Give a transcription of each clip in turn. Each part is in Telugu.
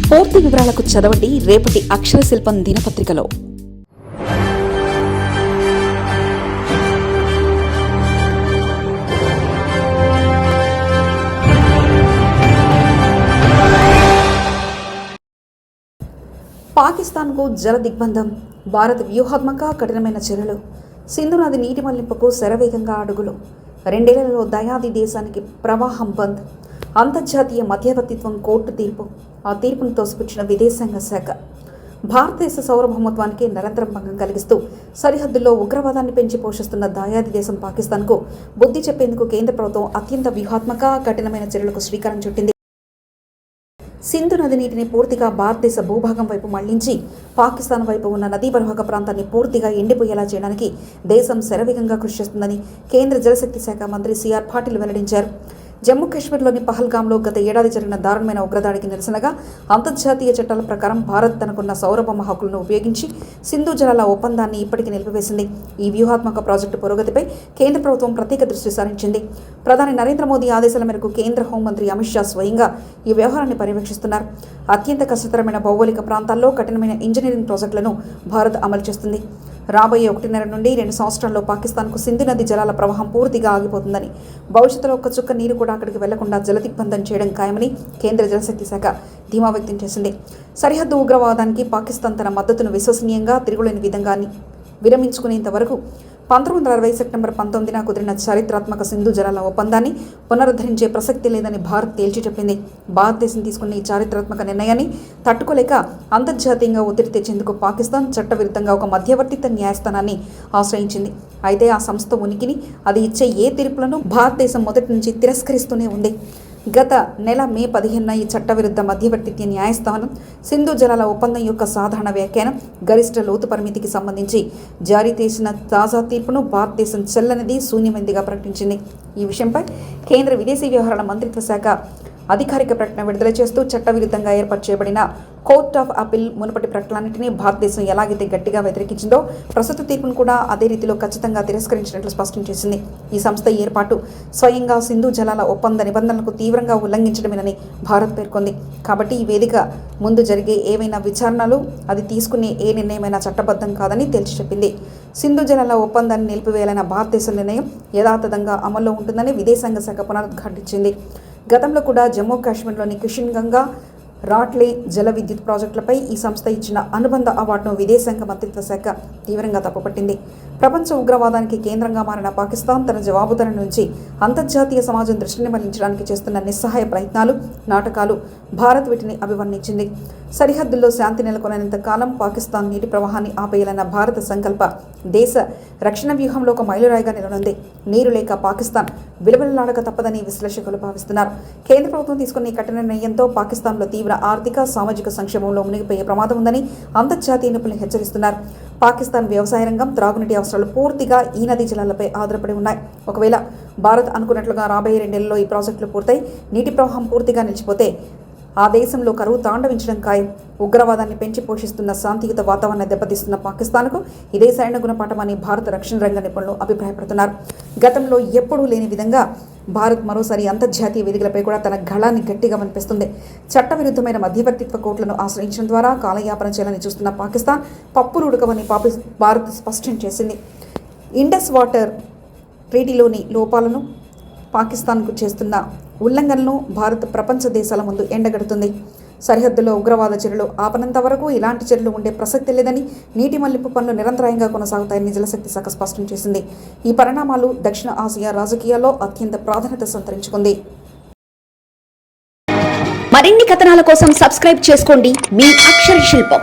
పూర్తి వివరాలకు చదవండి రేపటి అక్షర శిల్పం దినపత్రికలో. పాకిస్తాన్కు జల దిగ్బంధం, భారత్ వ్యూహాత్మక కఠినమైన చర్యలు, సింధు నది నీటి మళ్లింపుకు శరవేగంగా అడుగులు, 2 ఏళ్లలో దయాది దేశానికి ప్రవాహం బంద్, అంతర్జాతీయ మధ్యవర్తిత్వం కోర్టు తీర్పు, ఆ తీర్పును తోసిపుచ్చిన విదేశాంగ శాఖ, భారతదేశ సార్వభౌమత్వానికి నిరంతరం భంగం కలిగిస్తూ సరిహద్దుల్లో ఉగ్రవాదాన్ని పెంచి పోషిస్తున్న దాయాది దేశం పాకిస్తాన్కు బుద్ధి చెప్పేందుకు కేంద్ర ప్రభుత్వం అత్యంత వ్యూహాత్మక కఠినమైన చర్యలకు శ్రీకారం చుట్టింది. సింధు నది నీటిని పూర్తిగా భారతదేశ భూభాగం వైపు మళ్లించి పాకిస్తాన్ వైపు ఉన్న నదీ పరివాహక ప్రాంతాన్ని పూర్తిగా ఎండిపోయేలా చేయడానికి దేశం శరవేగంగా కృషి చేస్తుందని కేంద్ర జలశక్తి శాఖ మంత్రి సిఆర్ పాటిల్ వెల్లడించారు. జమ్మూ కాశ్మీర్లోని పహల్గామ్లో గత ఏడాది జరిగిన దారుణమైన ఉగ్రదాడికి నిరసనగా అంతర్జాతీయ చట్టాల ప్రకారం భారత్ తనకున్న సౌరభౌమ హక్కులను ఉపయోగించి సింధు జలాల ఒప్పందాన్ని ఇప్పటికీ నిలిపివేసింది. ఈ వ్యూహాత్మక ప్రాజెక్టు పురోగతిపై కేంద్ర ప్రభుత్వం ప్రత్యేక దృష్టి సారించింది. ప్రధాని నరేంద్ర మోదీ ఆదేశాల మేరకు కేంద్ర హోంమంత్రి అమిత్ షా స్వయంగా ఈ వ్యవహారాన్ని పర్యవేక్షిస్తున్నారు. అత్యంత కష్టతరమైన భౌగోళిక ప్రాంతాల్లో కఠినమైన ఇంజనీరింగ్ ప్రాజెక్టులను భారత్ అమలు చేస్తుంది. రాబోయే 1.5 నుండి 2 సంవత్సరాల్లో పాకిస్తాన్కు సింధు నది జలాల ప్రవాహం పూర్తిగా ఆగిపోతుందని, భవిష్యత్తులో ఒక్క చుక్క నీరు కూడా అక్కడికి వెళ్లకుండా జలదిగ్బంధం చేయడం ఖాయమని కేంద్ర జలశక్తి శాఖ ధీమా వ్యక్తం చేసింది. సరిహద్దు ఉగ్రవాదానికి పాకిస్తాన్ తన మద్దతును విశ్వసనీయంగా తిరుగులేని విధంగా విరమించుకునేంత వరకు 1960 సెప్టెంబర్ 19న కుదిరిన చారిత్రాత్మక సింధు జలాల ఒప్పందాన్ని పునరుద్ధరించే ప్రసక్తి లేదని భారత్ తేల్చి చెప్పింది. భారతదేశం తీసుకున్న ఈ చారిత్రాత్మక నిర్ణయాన్ని తట్టుకోలేక అంతర్జాతీయంగా ఒత్తిడి తెచ్చేందుకు పాకిస్తాన్ చట్టవిరుద్ధంగా ఒక మధ్యవర్తిత్వ న్యాయస్థానాన్ని ఆశ్రయించింది. అయితే ఆ సంస్థ ఉనికిని, అది ఇచ్చే ఏ తీర్పులను భారతదేశం మొదటి నుంచి తిరస్కరిస్తూనే ఉంది. గత నెల మే 15న ఈ చట్టవిరుద్ధ మధ్యవర్తిత్వ న్యాయస్థానం సింధు జలాల ఒప్పందం యొక్క సాధారణ వ్యాఖ్యానం, గరిష్ట లోతు పరిమితికి సంబంధించి జారీ చేసిన తాజా తీర్పును భారతదేశం చెల్లనిది, శూన్యమైనదిగా ప్రకటించింది. ఈ విషయంపై కేంద్ర విదేశీ వ్యవహారాల మంత్రిత్వ శాఖ అధికారిక ప్రకటన విడుదల చేస్తూ చట్టవిరుద్ధంగా ఏర్పాటు చేయబడిన కోర్ట్ ఆఫ్ అపీల్ మునుపటి ప్రకటనలన్నింటినీ భారతదేశం ఎలాగైతే గట్టిగా వ్యతిరేకించిందో ప్రస్తుత తీర్పును కూడా అదే రీతిలో ఖచ్చితంగా తిరస్కరించినట్లు స్పష్టం చేసింది. ఈ సంస్థ ఏర్పాటు స్వయంగా సింధు జలాల ఒప్పంద నిబంధనలకు తీవ్రంగా ఉల్లంఘించడమేనని భారత్ పేర్కొంది. కాబట్టి ఈ వేదిక ముందు జరిగే ఏవైనా విచారణలు, అది తీసుకునే ఏ నిర్ణయమైనా చట్టబద్ధం కాదని తేల్చి చెప్పింది. సింధు జలాల ఒప్పందాన్ని నిలిపివేయాలన్న భారతదేశ నిర్ణయం యథాతథంగా అమల్లో ఉంటుందని విదేశాంగ శాఖ పునరుద్ఘాటించింది. గతంలో కూడా జమ్మూ కాశ్మీర్లోని కిషన్ గంగా, రాట్లే జల విద్యుత్ ప్రాజెక్టులపై ఈ సంస్థ ఇచ్చిన అనుబంధ అవార్డును విదేశాంగ మంత్రిత్వ శాఖ తీవ్రంగా తప్పుపట్టింది. ప్రపంచ ఉగ్రవాదానికి కేంద్రంగా మారిన పాకిస్తాన్ తన జవాబుదారి నుంచి అంతర్జాతీయ సమాజం దృష్టిని మళ్లించడానికి చేస్తున్న నిస్సహాయ ప్రయత్నాలు, నాటకాలు భారత్ వీటిని అభివర్ణించింది. సరిహద్దుల్లో శాంతి నెలకొనేంత కాలం పాకిస్తాన్ నీటి ప్రవాహాన్ని ఆపేయాలన్న భారత సంకల్ప దేశ రక్షణ వ్యూహంలో ఒక మైలురాయిగా నిలనుంది. నీరు లేక పాకిస్తాన్ విలువలాడక తప్పదని విశ్లేషకులు భావిస్తున్నారు. కేంద్ర ప్రభుత్వం తీసుకున్న ఈ కఠిన నిర్ణయంతో పాకిస్తాన్లో తీవ్ర ఆర్థిక, సామాజిక సంక్షేమంలో మునిగిపోయే ప్రమాదం ఉందని అంతర్జాతీయ నిపుణులు హెచ్చరిస్తున్నారు. పాకిస్తాన్ వ్యవసాయ రంగం, త్రాగునీటి అవసరాలు పూర్తిగా ఈ నదీ జలాలపై ఆధారపడి ఉన్నాయి. ఒకవేళ భారత్ అనుకున్నట్లుగా రాబోయే 2 ఏళ్లలో ఈ ప్రాజెక్టులు పూర్తయి నీటి ప్రవాహం పూర్తిగా నిలిచిపోతే ఆ దేశంలో కరువు తాండవించడం ఖాయం. ఉగ్రవాదాన్ని పెంచి పోషిస్తున్న శాంతియుత వాతావరణాన్ని దెబ్బతీస్తున్న పాకిస్తాన్కు ఇదే సరైన గుణపాఠమని భారత రక్షణ రంగ నిపుణులు అభిప్రాయపడుతున్నారు. గతంలో ఎప్పుడూ లేని విధంగా భారత్ మరోసారి అంతర్జాతీయ వేదికలపై కూడా తన గళాన్ని గట్టిగా వినిపిస్తుంది. చట్టవిరుద్ధమైన మధ్యవర్తిత్వ కోర్టులను ఆశ్రయించడం ద్వారా కాలయాపన చేయాలని చూస్తున్న పాకిస్తాన్ పప్పులు ఉడకవని భారత్ స్పష్టం చేసింది. ఇండస్ వాటర్ ట్రీటీలోని లోపాలను, పాకిస్తాన్కు చేస్తున్న ఉల్లంఘనలను భారత్ ప్రపంచ దేశాల ముందు ఎండగడుతుంది. సరిహద్దులో ఉగ్రవాద చర్యలు ఆపనంత వరకు ఇలాంటి చర్యలు ఉండే ప్రసక్తి లేదని, నీటి మళ్లింపు పనులు నిరంతరాయంగా కొనసాగుతాయని జలశక్తి శాఖ స్పష్టం చేసింది. ఈ పరిణామాలు దక్షిణ ఆసియా రాజకీయాల్లో అత్యంత ప్రాధాన్యత సంతరించుకుంది. మరిన్ని కథనాల కోసం సబ్స్క్రైబ్ చేసుకోండి మీ అక్షర శిల్పం.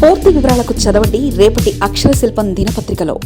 పూర్తి వివరాలకు చదవండి రేపటి అక్షర శిల్పం దినపత్రికలో.